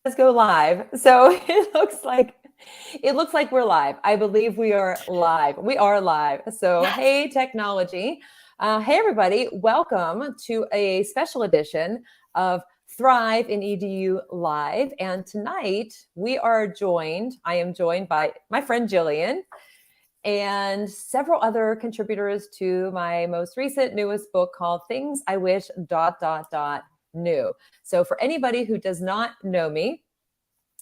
Let's go live. So it looks like we're live. I believe we are live. We are live. So Yes. hey, technology. Hey, everybody. Welcome to a special edition of Thrive in EDU Live. And tonight I am joined by my friend Jillian and several other contributors to my most recent, newest book called Things I Wish ... New. So for anybody who does not know me,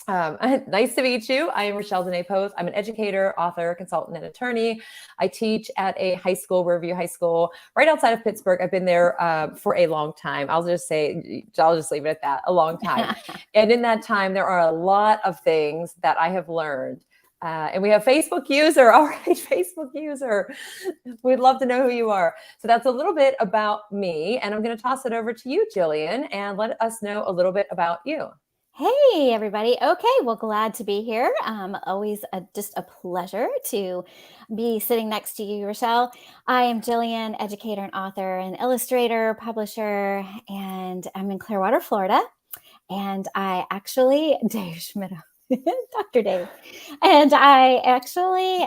nice to meet you. I am Rachelle DuBois. I'm an educator, author, consultant, and attorney. I teach at a high school, Riverview High School, right outside of Pittsburgh. I've been there for a long time. I'll just leave it at that, a long time. And in that time, there are a lot of things that I have learned. And we have Facebook user. All right, Facebook user. We'd love to know who you are. So that's a little bit about me. And I'm going to toss it over to you, Jillian, and let us know a little bit about you. Hey, everybody. Okay, well, glad to be here. Always just a pleasure to be sitting next to you, Rachelle. I am Jillian, educator and author and illustrator, publisher, and I'm in Clearwater, Florida. And I actually, Dave Schmidt, Dr. Dave, and I actually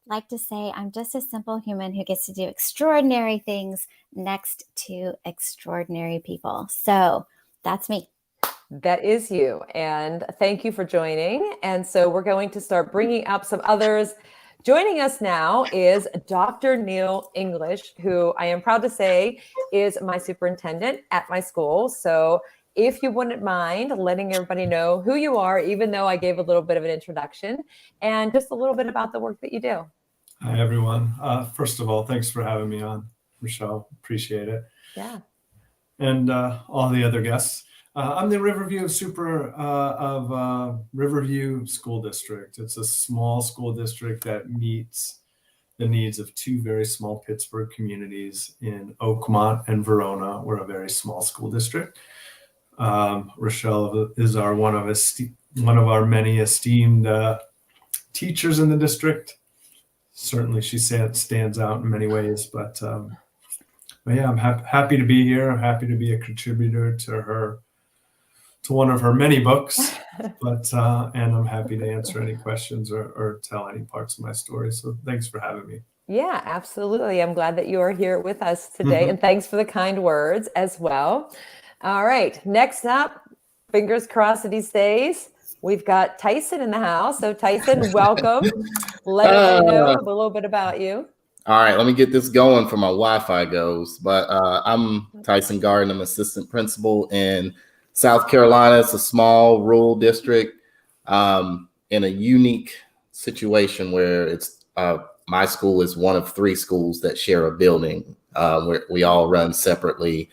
like to say I'm just a simple human who gets to do extraordinary things next to extraordinary people. So that's me. That is you. And thank you for joining. And so we're going to start bringing up some others. Joining us now is Dr. Neil English, who I am proud to say is my superintendent at my school. So if you wouldn't mind letting everybody know who you are, even though I gave a little bit of an introduction, and just a little bit about the work that you do. Hi, everyone. First of all, thanks for having me on, Rachelle. Appreciate it. Yeah. And all the other guests. I'm the Riverview Riverview School District. It's a small school district that meets the needs of two very small Pittsburgh communities in Oakmont and Verona. We're a very small school district. Rachelle is one of our many esteemed teachers in the district. Certainly, she stands out in many ways, but yeah, I'm happy to be here. I'm happy to be a contributor to one of her many books, and I'm happy to answer any questions or tell any parts of my story. So thanks for having me. Yeah, absolutely. I'm glad that you are here with us today. And thanks for the kind words as well. All right. Next up, fingers crossed that he stays. We've got Tyson in the house. So Tyson, welcome. Let us know a little bit about you. All right, let me get this going for my Wi-Fi goes. But I'm Tyson Gardin. I'm assistant principal in South Carolina. It's a small rural district in a unique situation where it's my school is one of three schools that share a building. Where we all run separately.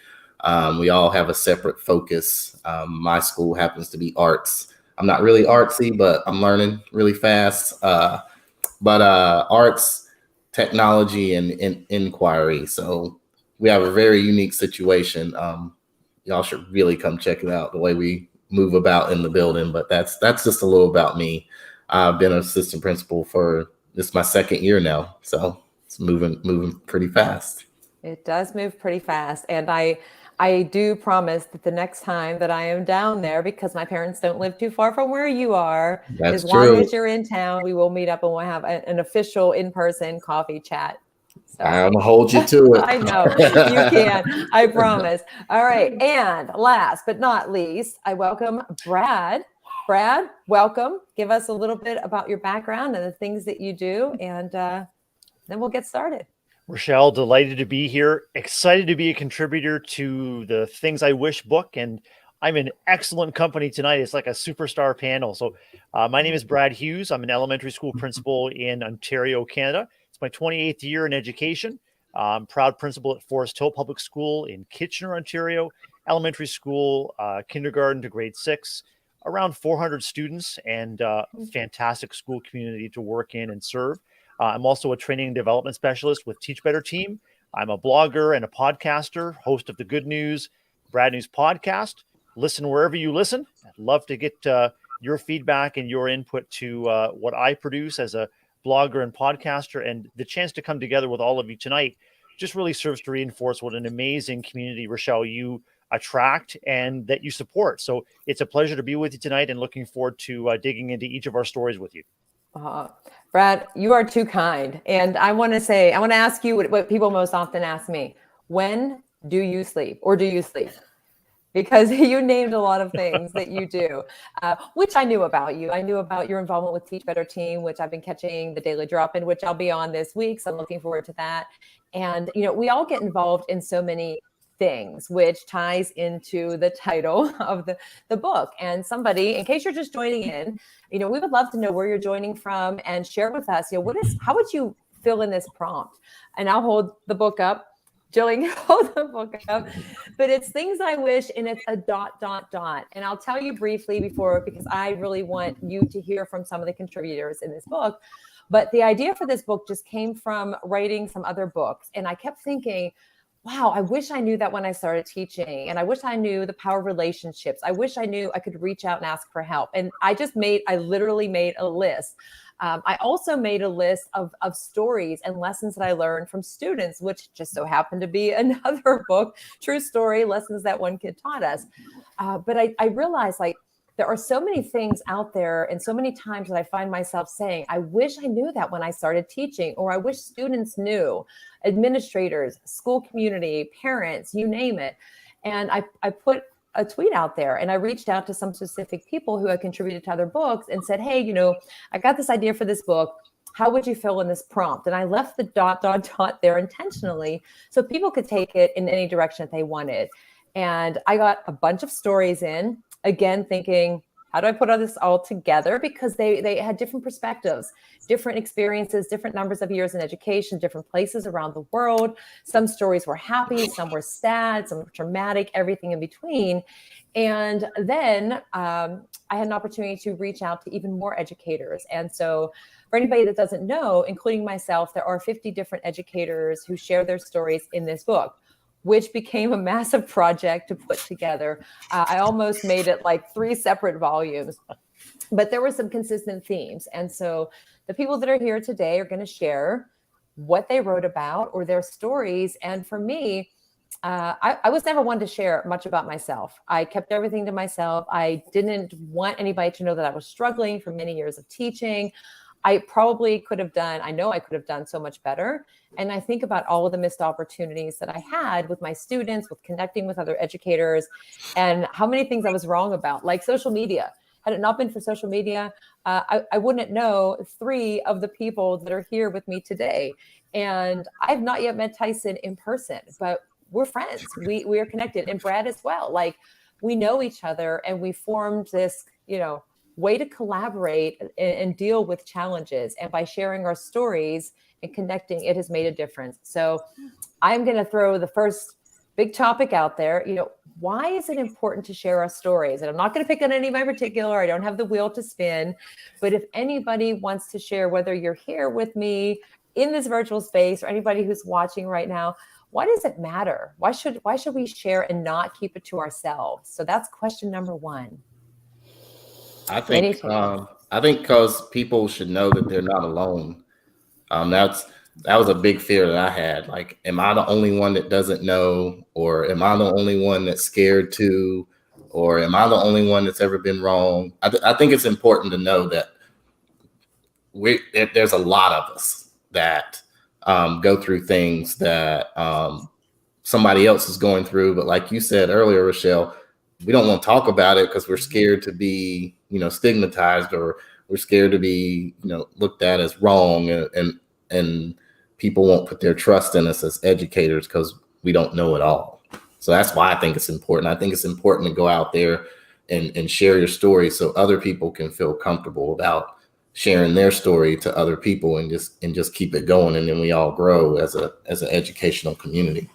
We all have a separate focus. My school happens to be arts. I'm not really artsy, but I'm learning really fast. But arts, technology, and inquiry. So we have a very unique situation. Y'all should really come check it out, the way we move about in the building. But that's just a little about me. I've been an assistant principal this is my second year now. So it's moving pretty fast. It does move pretty fast. And I do promise that the next time that I am down there, because my parents don't live too far from where you are, That's as true. long as you're in town, we will meet up and we'll have an official in-person coffee chat. So, I'm gonna hold you to it. I know you can. I promise. All right. And last but not least, I welcome Brad. Brad, welcome. Give us a little bit about your background and the things that you do, and then we'll get started. Rachelle, delighted to be here. Excited to be a contributor to the Things I Wish book. And I'm in excellent company tonight. It's like a superstar panel. So my name is Brad Hughes. I'm an elementary school principal in Ontario, Canada. It's my 28th year in education. I'm proud principal at Forest Hill Public School in Kitchener, Ontario. Elementary school, kindergarten to grade 6. Around 400 students, and fantastic school community to work in and serve. I'm also a training and development specialist with Teach Better Team. I'm a blogger and a podcaster, host of the Good News, Brad News podcast. Listen wherever you listen. I'd love to get your feedback and your input to what I produce as a blogger and podcaster. And the chance to come together with all of you tonight just really serves to reinforce what an amazing community, Rachelle, you attract and that you support. So it's a pleasure to be with you tonight, and looking forward to digging into each of our stories with you. Brad, you are too kind. And I want to ask you what people most often ask me: when do you sleep, or do you sleep? Because you named a lot of things that you do, which I knew about you. I knew about your involvement with Teach Better Team, which I've been catching the daily drop-in, which I'll be on this week. So I'm looking forward to that. And, we all get involved in so many things, which ties into the title of the book. And somebody, in case you're just joining in, we would love to know where you're joining from, and share with us, how would you fill in this prompt? And I'll hold the book up. Jillian, hold the book up. But it's things I wish, and it's a ... And I'll tell you briefly because I really want you to hear from some of the contributors in this book. But the idea for this book just came from writing some other books. And I kept thinking, wow, I wish I knew that when I started teaching. And I wish I knew the power of relationships. I wish I knew I could reach out and ask for help. And I literally made a list. I also made a list of stories and lessons that I learned from students, which just so happened to be another book, True Story, Lessons That One Kid Taught Us. But I realized, there are so many things out there, and so many times that I find myself saying, I wish I knew that when I started teaching, or I wish students knew, administrators, school community, parents, you name it. And I put a tweet out there, and I reached out to some specific people who had contributed to other books and said, hey, I got this idea for this book. How would you fill in this prompt? And I left the ... there intentionally so people could take it in any direction that they wanted. And I got a bunch of stories in, again, thinking, how do I put all this all together? Because they had different perspectives, different experiences, different numbers of years in education, different places around the world. Some stories were happy, some were sad, some were traumatic, everything in between. And then I had an opportunity to reach out to even more educators. And so for anybody that doesn't know, including myself, there are 50 different educators who share their stories in this book, which became a massive project to put together. I almost made it like 3 separate volumes, but there were some consistent themes. And so the people that are here today are going to share what they wrote about or their stories. And for me, I was never one to share much about myself. I kept everything to myself. I didn't want anybody to know that I was struggling for many years of teaching. I know I could have done so much better. And I think about all of the missed opportunities that I had with my students, with connecting with other educators, and how many things I was wrong about, like social media. Had it not been for social media, I wouldn't know 3 of the people that are here with me today. And I've not yet met Tyson in person, but we're friends. We are connected, and Brad as well. We know each other, and we formed this, way to collaborate and deal with challenges. And by sharing our stories and connecting, it has made a difference. So I'm going to throw the first big topic out there. Why is it important to share our stories? And I'm not going to pick on anybody in particular. I don't have the wheel to spin. But if anybody wants to share, whether you're here with me in this virtual space or anybody who's watching right now, why does it matter? Why should we share and not keep it to ourselves? So that's question number 1. I think because people should know that they're not alone. That was a big fear that I had. Like, am I the only one that doesn't know? Or am I the only one that's scared too? Or am I the only one that's ever been wrong? I think it's important to know that there's a lot of us that go through things that somebody else is going through. But like you said earlier, Rachelle, we don't want to talk about it because we're scared to be, stigmatized, or we're scared to be, looked at as wrong, and people won't put their trust in us as educators because we don't know it all. So that's why I think it's important. I think it's important to go out there and share your story so other people can feel comfortable about sharing their story to other people, and just keep it going, and then we all grow as an educational community.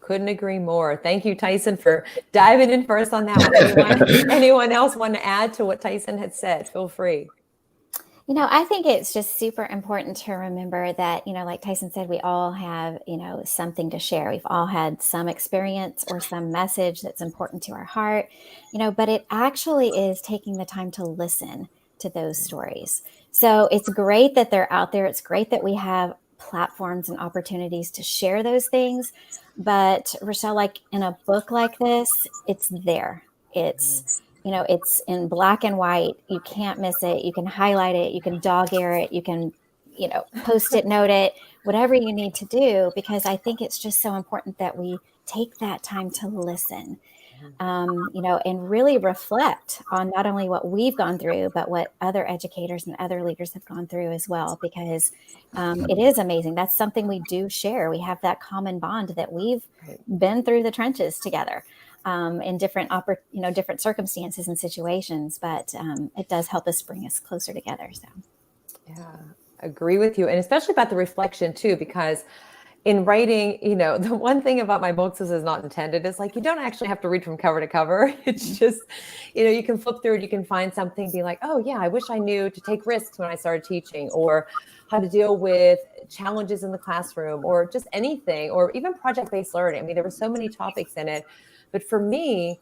Couldn't agree more. Thank you, Tyson, for diving in first on that one. Anyone else want to add to what Tyson had said? Feel free. I think it's just super important to remember that, like Tyson said, we all have, something to share. We've all had some experience or some message that's important to our heart, but it actually is taking the time to listen to those stories. So it's great that they're out there. It's great that we have platforms and opportunities to share those things. But Rachelle, like in a book like this, it's there. It's, it's in black and white. You can't miss it. You can highlight it. You can dog ear it. You can, post-it note it, whatever you need to do, because I think it's just so important that we take that time to listen, and really reflect on not only what we've gone through, but what other educators and other leaders have gone through as well, because it is amazing. That's something we do share. We have that common bond that we've been through the trenches together in different, different circumstances and situations, but it does help us bring us closer together. So, yeah, agree with you. And especially about the reflection too, because in writing, the one thing about my books is not intended is like, you don't actually have to read from cover to cover. It's just, you can flip through it. You can find something, be like, oh yeah, I wish I knew to take risks when I started teaching, or how to deal with challenges in the classroom, or just anything, or even project-based learning. I mean, there were so many topics in it, but for me,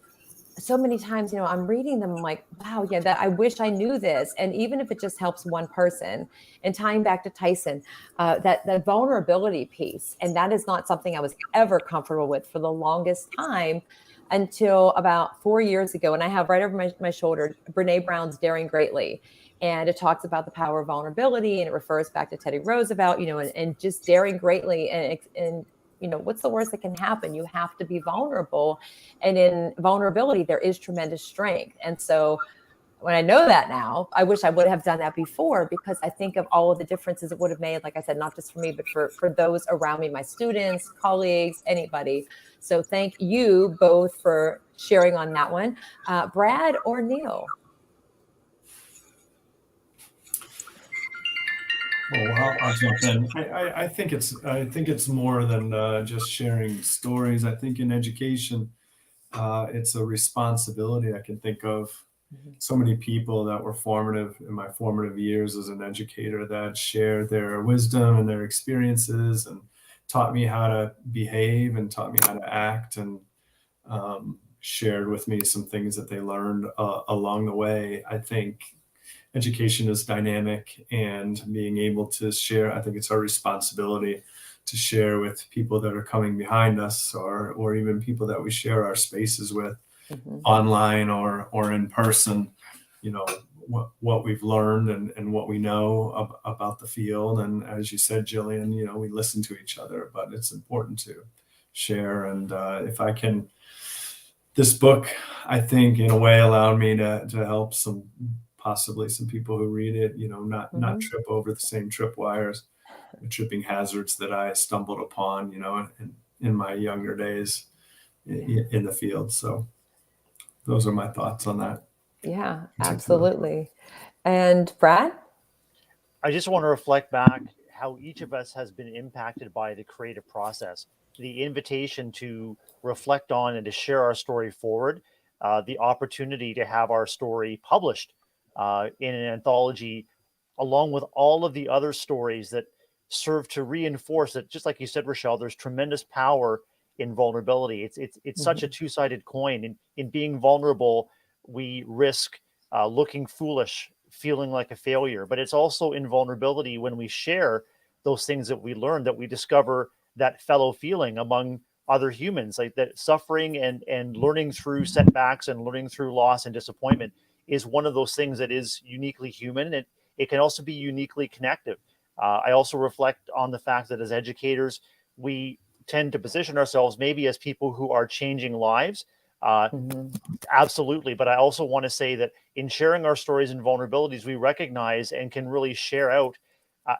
so many times, I'm reading them, I'm like, wow, yeah, that I wish I knew this. And even if it just helps one person, and tying back to Tyson, that vulnerability piece. And that is not something I was ever comfortable with for the longest time until about 4 years ago. And I have right over my shoulder, Brene Brown's Daring Greatly. And it talks about the power of vulnerability, and it refers back to Teddy Roosevelt, and just daring greatly. And what's the worst that can happen? You have to be vulnerable. And in vulnerability, there is tremendous strength. And so when I know that now, I wish I would have done that before, because I think of all of the differences it would have made, like I said, not just for me, but for those around me, my students, colleagues, anybody. So thank you both for sharing on that one. Brad or Neil? Oh, I'll jump in. I think it's more than just sharing stories. I think in education, it's a responsibility. I can think of so many people that were formative in my formative years as an educator that shared their wisdom and their experiences, and taught me how to behave, and taught me how to act, and shared with me some things that they learned along the way. I think education is dynamic, and being able to share, I think it's our responsibility to share with people that are coming behind us, or even people that we share our spaces with, online or in person, what we've learned and what we know about the field. And as you said, Jillian, we listen to each other, but it's important to share. And if I can, this book, I think in a way allowed me to help possibly some people who read it, not trip over the same tripwires, the tripping hazards that I stumbled upon, in my younger days in the field. So those are my thoughts on that. Yeah, absolutely. And Brad? I just want to reflect back how each of us has been impacted by the creative process, the invitation to reflect on and to share our story forward, the opportunity to have our story published in an anthology, along with all of the other stories that serve to reinforce that, just like you said, Rachelle, there's tremendous power in vulnerability. It's such a two-sided coin. In being vulnerable, we risk looking foolish, feeling like a failure. But it's also in vulnerability, when we share those things that we learn, that we discover that fellow feeling among other humans, like that suffering and learning through setbacks and learning through loss and disappointment is one of those things that is uniquely human, and it can also be uniquely connective. I also reflect on the fact that as educators, we tend to position ourselves maybe as people who are changing lives. Absolutely. But I also want to say that in sharing our stories and vulnerabilities, we recognize and can really share out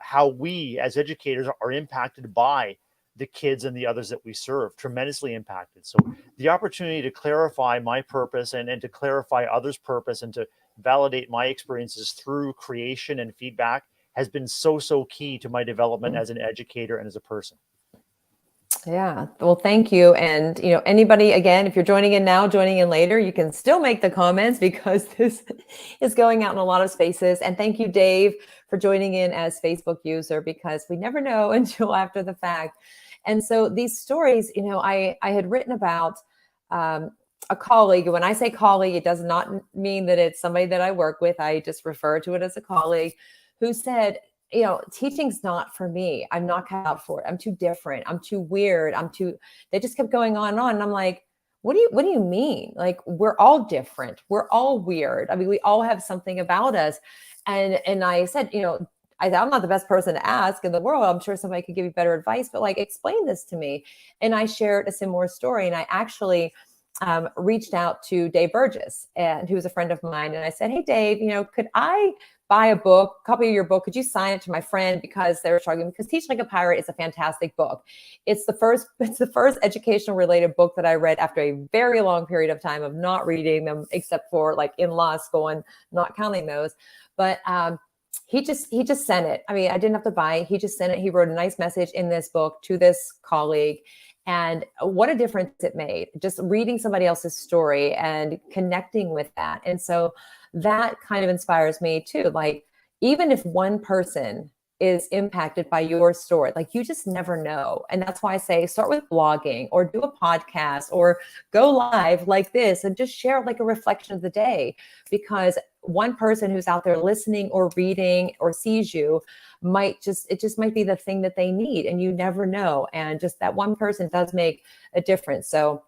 how we as educators are impacted by the kids and the others that we serve, tremendously impacted. So the opportunity to clarify my purpose and to clarify others' purpose and to validate my experiences through creation and feedback has been so key to my development as an educator and as a person. Yeah. Well, thank you. And, anybody, again, if you're joining in now, joining in later, you can still make the comments, because this is going out in a lot of spaces. And thank you, Dave, for joining in as Facebook user, because we never know until after the fact. And so these stories, I had written about a colleague. When I say colleague, it does not mean that it's somebody that I work with. I just refer to it as a colleague, who said, teaching's not for me. I'm not cut out for it. I'm too different. I'm too weird. They just kept going on and on. And I'm like, what do you mean? Like, we're all different. We're all weird. I mean, we all have something about us. And I said, I'm not the best person to ask in the world. I'm sure somebody could give you better advice, but like, explain this to me. And I shared a similar story. And I actually reached out to Dave Burgess, and who was a friend of mine. And I said, hey, Dave, could I buy a copy of your book? Could you sign it to my friend, because they were struggling? Because Teach Like a Pirate is a fantastic book. It's the first educational related book that I read after a very long period of time of not reading them, except for like in law school and not counting those. But he just sent it. I mean, I didn't have to buy it. He just sent it. He wrote a nice message in this book to this colleague. And what a difference it made, just reading somebody else's story and connecting with that. And so that kind of inspires me too. Like, even if one person is impacted by your story, like, you just never know. And that's why I say, start with blogging or do a podcast or go live like this and just share like a reflection of the day, because one person who's out there listening or reading or sees you might be the thing that they need, and you never know. And just that one person does make a difference. So,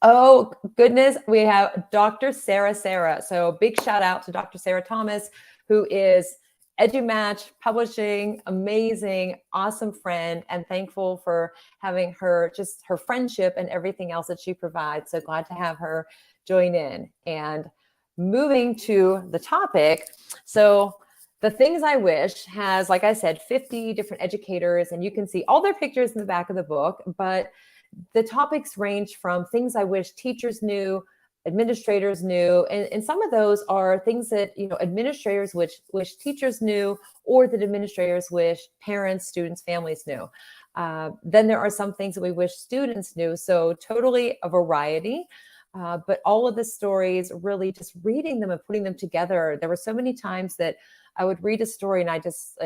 oh goodness, we have Dr. Sarah. So big shout out to Dr. Sarah Thomas, who is EduMatch Publishing, amazing, awesome friend, and thankful for having her friendship and everything else that she provides. So glad to have her join in. And moving to the topic. So the Things I Wish has, like I said, 50 different educators, and you can see all their pictures in the back of the book. But the topics range from things I wish teachers knew, administrators knew, and some of those are things that administrators wish teachers knew, or that administrators wish parents, students, families knew. Then there are some things that we wish students knew. So totally a variety. But all of the stories, really just reading them and putting them together. There were so many times that I would read a story and I just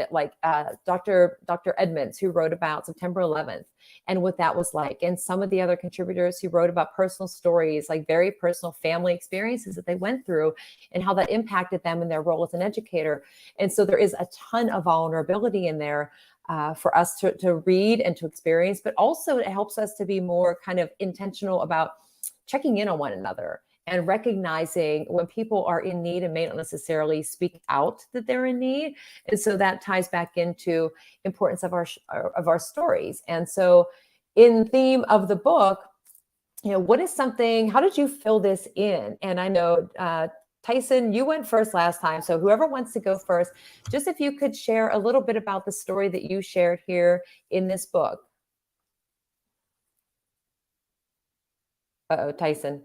Dr. Edmonds, who wrote about September 11th and what that was like. And some of the other contributors who wrote about personal stories, like very personal family experiences that they went through and how that impacted them in their role as an educator. And so there is a ton of vulnerability in there for us to read and to experience, but also it helps us to be more kind of intentional about checking in on one another and recognizing when people are in need and may not necessarily speak out that they're in need. And so that ties back into importance of our stories. And so in theme of the book, what is something, how did you fill this in? And I know, Tyson, you went first last time. So whoever wants to go first, just if you could share a little bit about the story that you shared here in this book. Uh-oh, Tyson.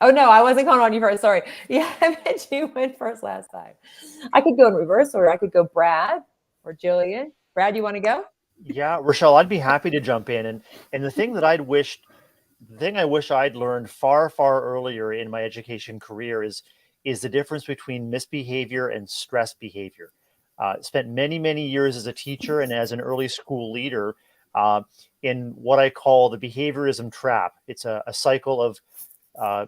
Oh, no, I wasn't calling on you first. Sorry. Yeah, I meant you went first last time. I could go in reverse, or I could go Brad or Jillian. Brad, you want to go? Yeah, Rachelle, I'd be happy to jump in. And the thing I wish I'd learned far, far earlier in my education career is the difference between misbehavior and stress behavior. Spent many, many years as a teacher and as an early school leader in what I call the behaviorism trap. It's a cycle of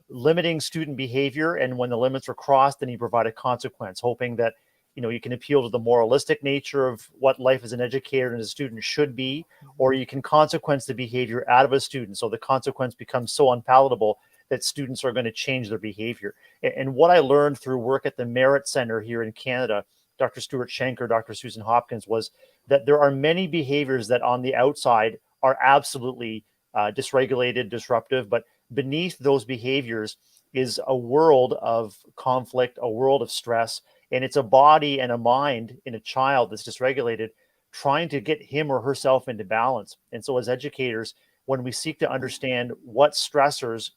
limiting student behavior, and when the limits are crossed, then you provide a consequence, hoping that you can appeal to the moralistic nature of what life as an educator and as a student should be, or you can consequence the behavior out of a student, so the consequence becomes so unpalatable that students are going to change their behavior. And what I learned through work at the Merit Center here in Canada, Dr. Stuart Schenker, Dr. Susan Hopkins, was that there are many behaviors that on the outside are absolutely dysregulated, disruptive, but beneath those behaviors is a world of conflict, a world of stress, and it's a body and a mind in a child that's dysregulated, trying to get him or herself into balance. And so as educators, when we seek to understand what stressors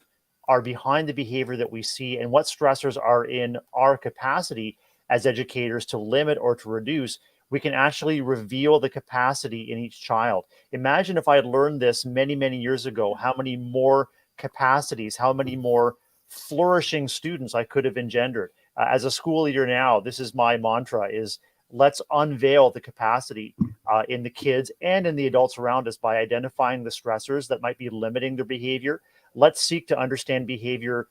are behind the behavior that we see and what stressors are in our capacity as educators to limit or to reduce, we can actually reveal the capacity in each child. Imagine if I had learned this many, many years ago, how many more capacities, how many more flourishing students I could have engendered. As a school leader now, this is my mantra: is let's unveil the capacity in the kids and in the adults around us by identifying the stressors that might be limiting their behavior. Let's seek to understand behavior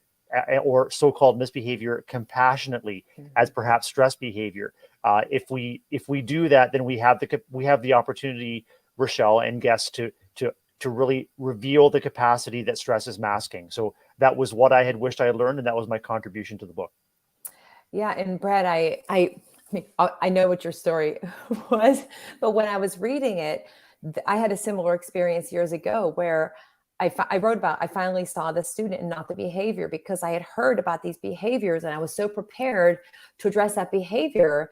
or so-called misbehavior compassionately as perhaps stress behavior. If we do that, then we have the opportunity, Rachelle and guests, to really reveal the capacity that stress is masking. So that was what I had wished I had learned, and that was my contribution to the book. Yeah, and Brad, I know what your story was, but when I was reading it, I had a similar experience years ago where I wrote about, I finally saw the student and not the behavior, because I had heard about these behaviors and I was so prepared to address that behavior,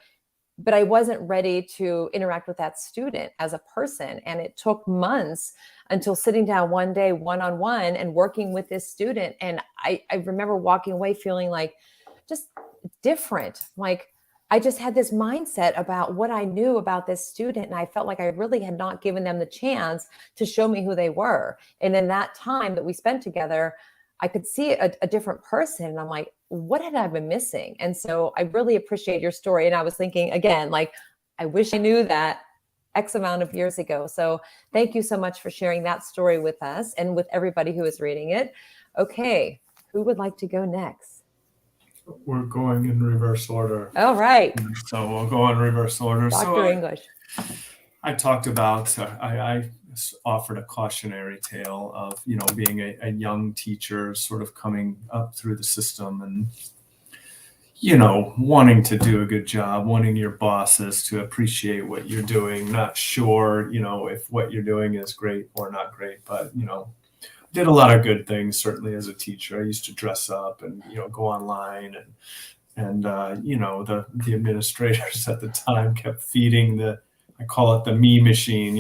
but I wasn't ready to interact with that student as a person. And it took months until sitting down one day, one-on-one, and working with this student. And I remember walking away feeling like just different. Like I just had this mindset about what I knew about this student. And I felt like I really had not given them the chance to show me who they were. And in that time that we spent together, I could see a different person. And I'm like, what had I been missing? And so I really appreciate your story. And I was thinking again, like, I wish I knew that X amount of years ago. So thank you so much for sharing that story with us and with everybody who is reading it. Okay, who would like to go next? We're going in reverse order. All right. So we'll go in reverse order. Dr. English. I talked about, I offered a cautionary tale of, being a young teacher sort of coming up through the system and, wanting to do a good job, wanting your bosses to appreciate what you're doing, not sure, if what you're doing is great or not great, but, did a lot of good things, certainly as a teacher. I used to dress up and, go online and the administrators at the time kept feeding I call it the me machine,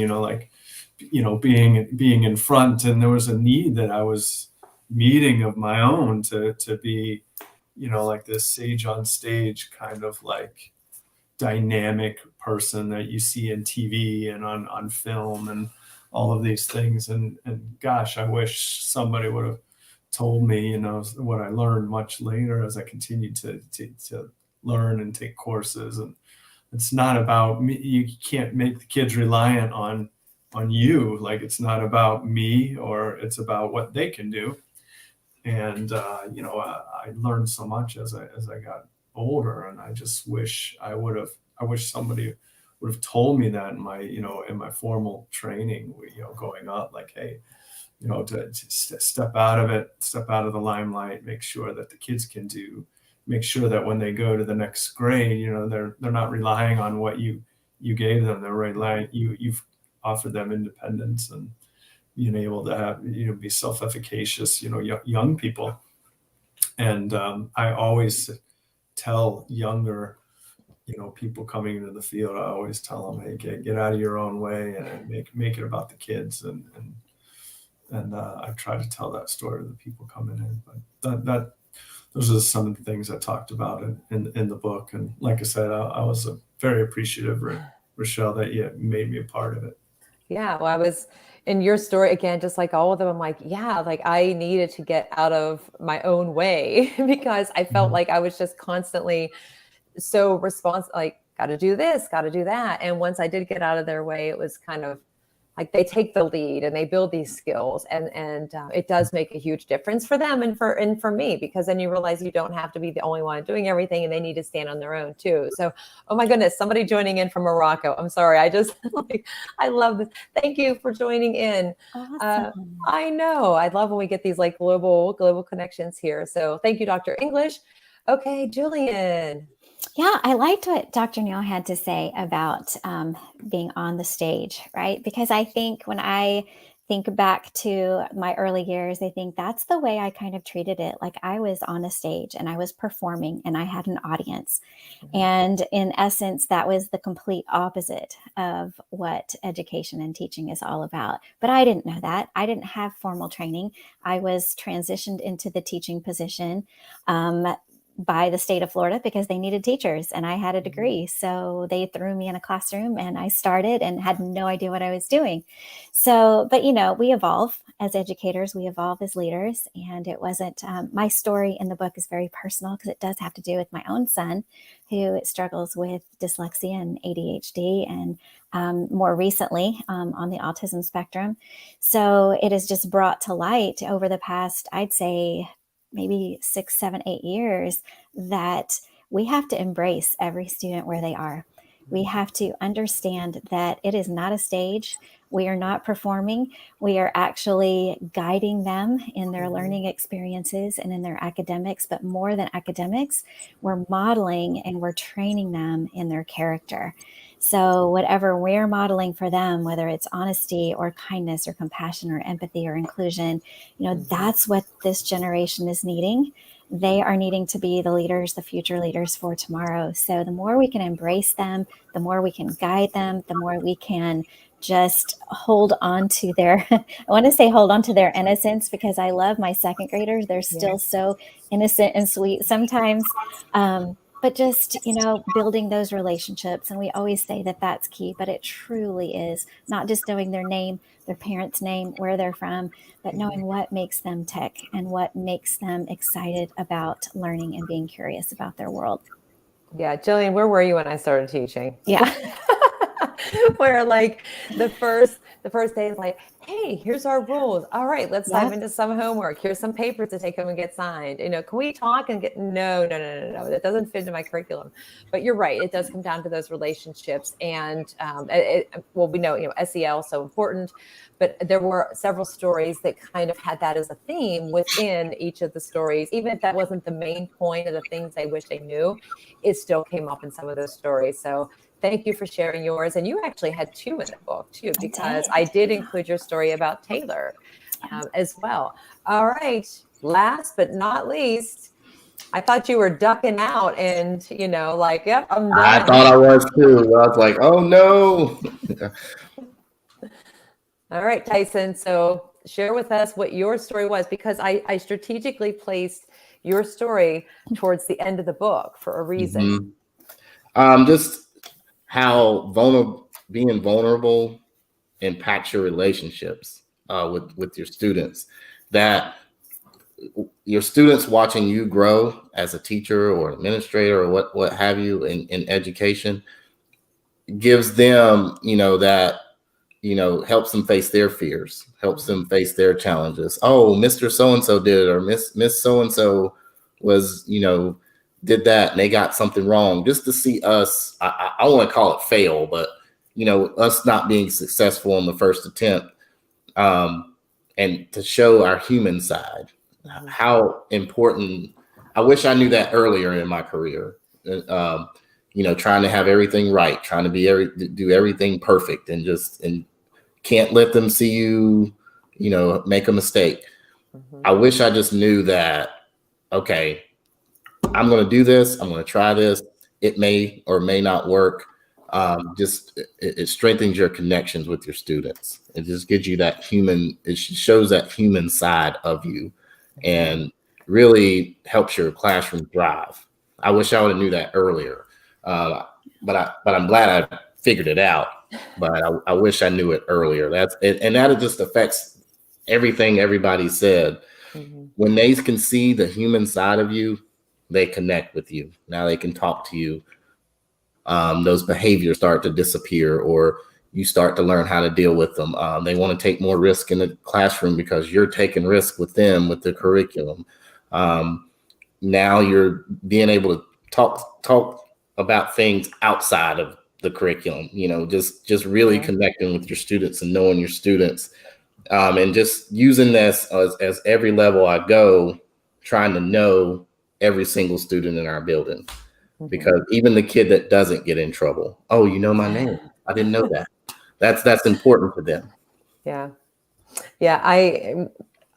being in front. And there was a need that I was meeting of my own to be, like this sage on stage kind of like dynamic person that you see in TV and on film and all of these things. And gosh, I wish somebody would have told me, what I learned much later as I continued to learn and take courses. And it's not about me. You can't make the kids reliant on you. Like, it's not about me, or it's about what they can do. And, I learned so much as I got older, and I just wish I wish somebody would have told me that in my formal training, going up, like, hey, to step out of it, step out of the limelight, make sure that the kids can make sure that when they go to the next grade, they're not relying on what you gave them. They're relying, you've offered them independence and being able to have, be self-efficacious, young people. And I always tell younger, people coming into the field, I always tell them, hey, get out of your own way and make it about the kids. And I try to tell that story to the people coming in. But those are some of the things I talked about in the book. And like I said, I was very appreciative, Rachelle, that you made me a part of it. Yeah, well, I was in your story again, just like all of them. I'm like, yeah, like I needed to get out of my own way because I felt like I was just constantly so responsive, like, got to do this, got to do that. And once I did get out of their way, it was kind of like they take the lead and they build these skills, and it does make a huge difference for them and for me, because then you realize you don't have to be the only one doing everything, and they need to stand on their own too. So, oh my goodness, somebody joining in from Morocco. I'm sorry, I just I love this. Thank you for joining in. Awesome. I know, I love when we get these like global connections here. So thank you, Dr. English. Okay, Jillian. Yeah, I liked what Dr. Neal had to say about being on the stage, right? Because I think when I think back to my early years, I think that's the way I kind of treated it. Like I was on a stage and I was performing and I had an audience. And in essence, that was the complete opposite of what education and teaching is all about. But I didn't know that. I didn't have formal training. I was transitioned into the teaching position by the state of Florida because they needed teachers and I had a degree. So they threw me in a classroom and I started and had no idea what I was doing. So, but we evolve as educators, we evolve as leaders. And it wasn't, my story in the book is very personal because it does have to do with my own son who struggles with dyslexia and ADHD and more recently on the autism spectrum. So it is just brought to light over the past, I'd say, maybe 6, 7, 8 years, that we have to embrace every student where they are. We have to understand that it is not a stage. We are not performing. We are actually guiding them in their learning experiences and in their academics, but more than academics, we're modeling and we're training them in their character. So whatever we're modeling for them, whether it's honesty or kindness or compassion or empathy or inclusion, that's what this generation is needing. They are needing to be the leaders, the future leaders for tomorrow. So the more we can embrace them, the more we can guide them, the more we can just hold on to their, I want to say hold on to their innocence, because I love my second graders. They're still so innocent and sweet sometimes. But just, building those relationships. And we always say that that's key, but it truly is not just knowing their name, their parents' name, where they're from, but knowing what makes them tick and what makes them excited about learning and being curious about their world. Yeah. Jillian, where were you when I started teaching? Yeah. Where like the first day is like, hey, here's our rules. All right, let's dive into some homework. Here's some papers to take home and get signed. Can we talk and get, no. That doesn't fit into my curriculum. But you're right. It does come down to those relationships. And we know, SEL is so important, but there were several stories that kind of had that as a theme within each of the stories. Even if that wasn't the main point of the things they wish they knew, it still came up in some of those stories. So thank you for sharing yours. And you actually had 2 in the book too, because I did include your story about Taylor as well. All right. Last but not least, I thought you were ducking out and, yep, I'm done. I thought I was too. I was like, oh no. All right, Tyson. So share with us what your story was, because I strategically placed your story towards the end of the book for a reason. Just how being vulnerable impacts your relationships with your students. That your students watching you grow as a teacher or administrator or what have you in education gives them, that, helps them face their fears, helps them face their challenges. Oh, Mr. So-and-so did it, or Miss So-and-so was, did that and they got something wrong. Just to see us, I want to call it fail, but us not being successful on the first attempt, and to show our human side, how important. I wish I knew that earlier in my career. Trying to have everything right, trying to do everything perfect, and can't let them see you, make a mistake. I wish I just knew that, okay, I'm going to do this. I'm going to try this. It may or may not work. It strengthens your connections with your students. It just gives you that it shows that human side of you and really helps your classroom thrive. I wish I would have knew that earlier. But I'm glad I figured it out, but I wish I knew it earlier. And that just affects everything everybody said. When they can see the human side of you, they connect with you. Now they can talk to you. Those behaviors start to disappear, or you start to learn how to deal with them. They want to take more risk in the classroom because you're taking risk with them, with the curriculum. Now you're being able to talk about things outside of the curriculum, just really connecting with your students and knowing your students, and just using this as every level I go, trying to know every single student in our building, because even the kid that doesn't get in trouble, oh, you know my name, I didn't know that. That's important for them. Yeah.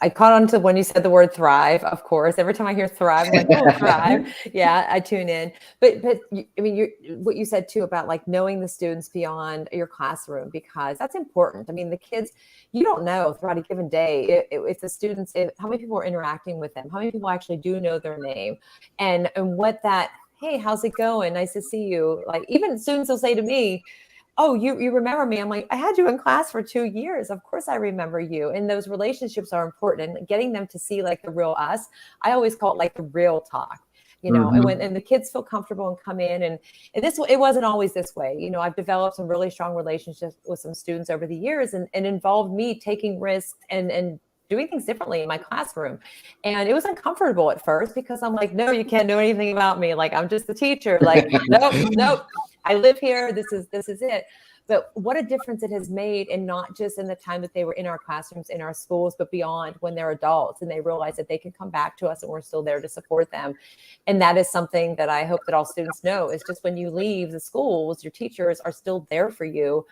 I caught on to when you said the word thrive, of course. Every time I hear thrive, I'm like, oh, thrive. Yeah, I tune in. But I mean, what you said too about like knowing the students beyond your classroom, because that's important. I mean, the kids, you don't know throughout a given day if the students, how many people are interacting with them, how many people actually do know their name, and what that, hey, how's it going? Nice to see you. Like even students will say to me, oh, you remember me? I'm like, I had you in class for 2 years. Of course I remember you. And those relationships are important. And getting them to see like the real us, I always call it like the real talk, and the kids feel comfortable and come in. And it wasn't always this way. I've developed some really strong relationships with some students over the years and involved me taking risks and doing things differently in my classroom. And it was uncomfortable at first because I'm like, no, you can't know anything about me. Like, I'm just the teacher. Like, nope, I live here. This is it. But what a difference it has made, and not just in the time that they were in our classrooms, in our schools, but beyond, when they're adults and they realize that they can come back to us and we're still there to support them. And that is something that I hope that all students know, is just when you leave the schools, your teachers are still there for you.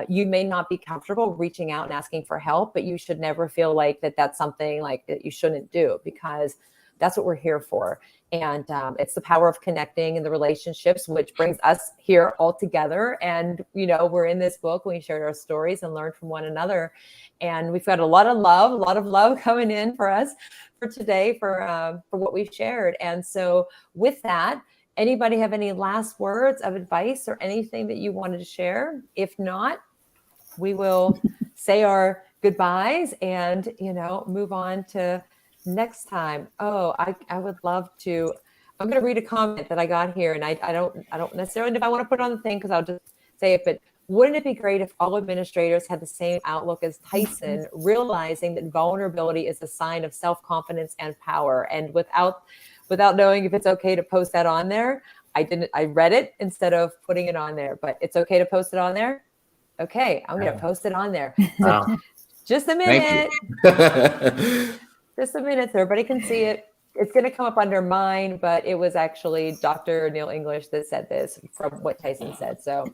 You may not be comfortable reaching out and asking for help, but you should never feel like that's something like that you shouldn't do, because that's what we're here for. And it's the power of connecting and the relationships, which brings us here all together. And, we're in this book, we shared our stories and learned from one another. And we've got a lot of love coming in for us for today, for what we've shared. And so with that, anybody have any last words of advice or anything that you wanted to share? If not, we will say our goodbyes and, move on to next time. Oh, I would love to. I'm going to read a comment that I got here, and I don't necessarily know if I want to put it on the thing, because I'll just say it. But wouldn't it be great if all administrators had the same outlook as Tyson, realizing that vulnerability is a sign of self-confidence and power? And without knowing if it's okay to post that on there, I read it instead of putting it on there. But it's okay to post it on there. Okay, I'm going to post it on there. So just a minute. Just a minute so everybody can see it. It's going to come up under mine, but it was actually Dr. Neil English that said this from what Tyson said. So,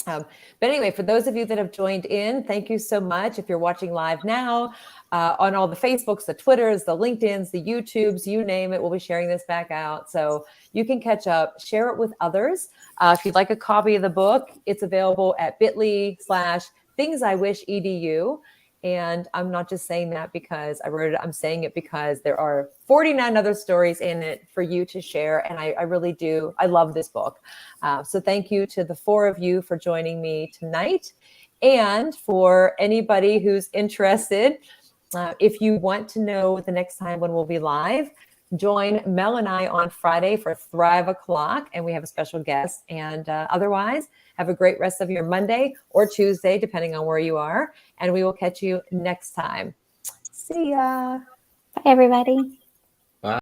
but anyway, for those of you that have joined in, thank you so much. If you're watching live now, on all the Facebooks, the Twitters, the LinkedIns, the YouTubes, you name it, we'll be sharing this back out. So you can catch up, share it with others. If you'd like a copy of the book, it's available at bit.ly/thingsiwishedu. And I'm not just saying that because I wrote it. I'm saying it because there are 49 other stories in it for you to share. And I really do. I love this book. So thank you to the 4 of you for joining me tonight. And for anybody who's interested, if you want to know the next time when we'll be live, join Mel and I on Friday for Thrive O'Clock, and we have a special guest. And otherwise, have a great rest of your Monday or Tuesday, depending on where you are. And we will catch you next time. See ya. Bye, everybody.